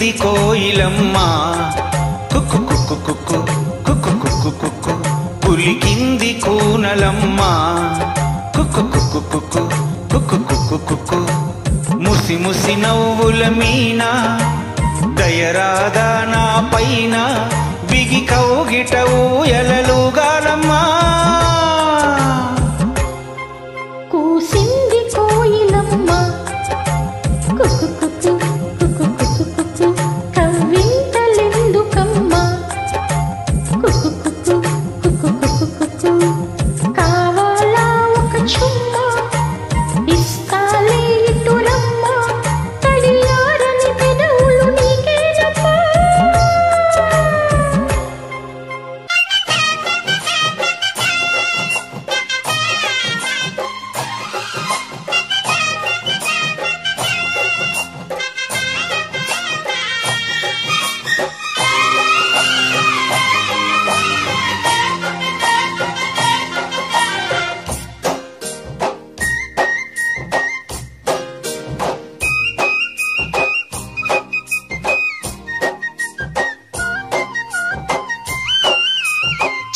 పులికింది కోయిలమ్మ కుక్కు కుక్కు కుక్కు కుక్కు కుక్కు కుక్కు పులికింది కూనలమ్మ కుక్కు కుక్కు కుక్కు కుక్కు కుక్కు కుక్కు ముసి ముసి నవ్వుల మీనా దయరాదా నా పైన బిగి కౌగిట ఊయలలుగాలమ్మా కూసింది కోయిలమ్మ కుక్కు కుక్కు కుక్కు కుక్కు కుక్కు కవ్వింతలెందుకమ్మ కుక్కు కుక్కు కుక్కు కుక్కు కుక్కు కావాలా ఒక చుమ్మ ఇస్తాలే ఇటురమ్మ తడియారని పెదవులు నీకేనమ్మా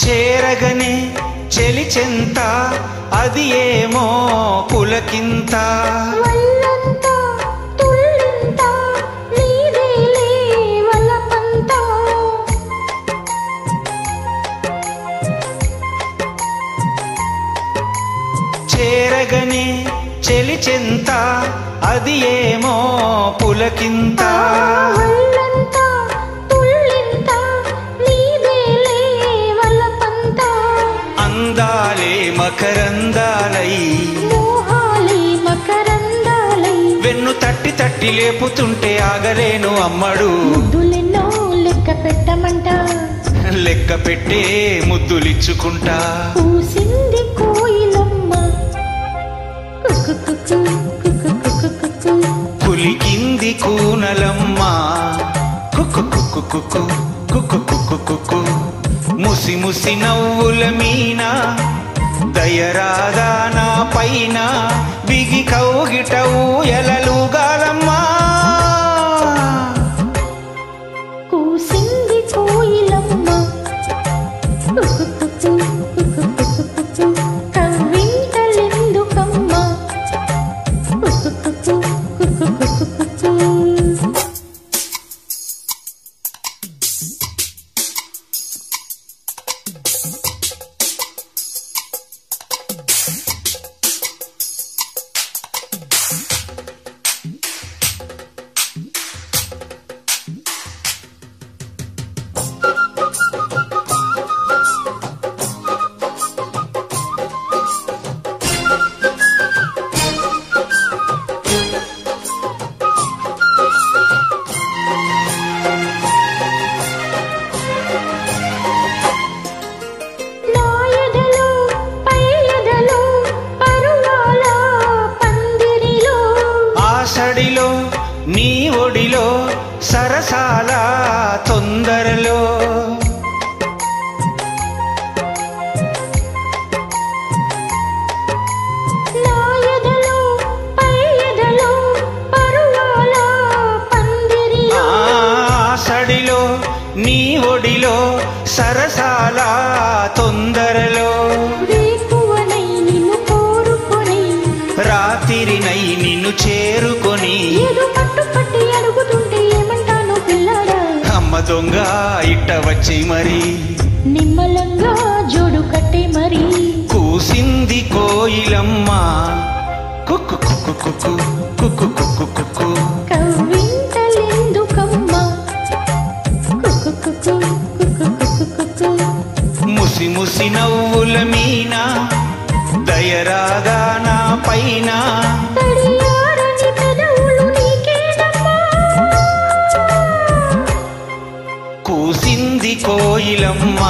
చేరగనే చెలి చెంత అది ఏమో పులకింత వల్లంతా తుళ్ళింతా నీదేలే వలపంతా చేరగనే చెలి చెంత అది ఏమో పులకింత వల్లంతా తుళ్ళింతా నీదేలే వలపంతా అందాలే మకరందాలై మోహాలే మకరందాలై వెన్ను తట్టి తట్టి లేపుతుంటే ఆగలేను అమ్మడు ముద్దులెన్నో లెక్క పెట్టమంట లెక్క పెట్టే ముద్దులిచ్చుకుంటా కూసింది కోయిలమ్మ కుక్కు కుక్కు కుక్కు కుక్కు కుక్కు పులికింది కూనలమ్మ కుక్కు కుక్కు కుక్కు కుక్కు కుక్కు కుక్కు ముసి ముసి నవ్వుల మీనా దయరాదా నా పైన బిగి కౌగిట ఊయలలుగాలమ్మా కూసింది కోయిలమ్మ కుక్కు కుక్కు కుక్కు కుక్కు కుక్కు కవ్వింతలెందుకమ్మ కుక్కు కుక్కు కుక్కు కుక్కు కుక్కు ఆషడిలో నీ ఒడిలో సరసాల తొందరలో ఆషడిలో నీ ఒడిలో సరసాల తొందరలో రాత్రినై నిన్ను చేరుకొని అమ్మ దొంగ ఇట్ట వచ్చి మరి నిమ్మలంగా జోడు కట్టే మరి కూసింది కోయిలమ్మ కుక్కు కుక్కు కుక్కు కుక్కు కుక్కు కుక్కు కవ్వింతలెందుకమ్మ కుక్కు కుక్కు కుక్కు కుక్కు కుక్కు ముసి ముసి నవ్వుల మీనా దయరాగా నా పైన తడియారని పెదవులు నీకేనమ్మా కూసింది కోయిలమ్మ